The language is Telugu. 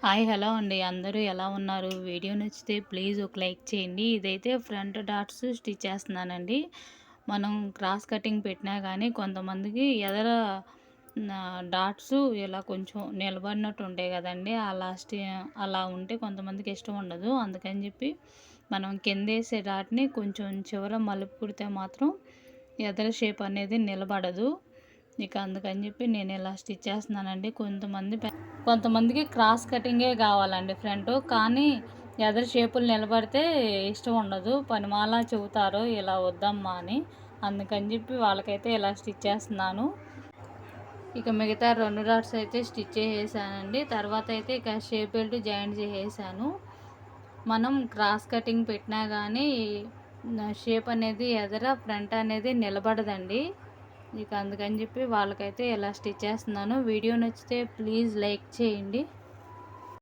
హాయ్ హలో అండి. అందరూ ఎలా ఉన్నారు? వీడియో నచ్చితే ప్లీజ్ ఒక లైక్ చేయండి. ఇదైతే ఫ్రంట్ డాట్స్ స్టిచ్ చేస్తున్నానండి. మనం క్రాస్ కటింగ్ పెట్టినా కానీ కొంతమందికి ఎదర డాట్స్ ఇలా కొంచెం నిలబడినట్టు ఉంటాయి కదండి. అలా ఉంటే కొంతమందికి ఇష్టం ఉండదు. అందుకని చెప్పి మనం కిందేసే డాట్ని కొంచెం చివర మలుపు కుడితే మాత్రం ఎదర షేప్ అనేది నిలబడదు. ఇక అందుకని చెప్పి నేను ఇలా స్టిచ్ చేస్తున్నానండి. కొంతమందికి క్రాస్ కటింగే కావాలండి ఫ్రంట్. కానీ ఎదర్ షేపులు నిలబడితే ఇష్టం ఉండదు. పనిమాలా చెబుతారు ఇలా వద్దమ్మా అని. అందుకని చెప్పి వాళ్ళకైతే ఇలా స్టిచ్ చేస్తున్నాను. ఇక మిగతా 2 డాట్స్ అయితే స్టిచ్ చేసేసానండి. తర్వాత అయితే ఇక షేప్ బెల్ట్ జాయింట్ చేసేసాను. మనం క్రాస్ కటింగ్ పెట్టినా కానీ షేప్ అనేది ఎదర ఫ్రంట్ అనేది నిలబడదండి. ఇక అందుకని చెప్పి వాళ్ళకైతే ఇలా స్టిచ్ చేస్తున్నాను. వీడియో నచ్చితే ప్లీజ్ లైక్ చేయండి.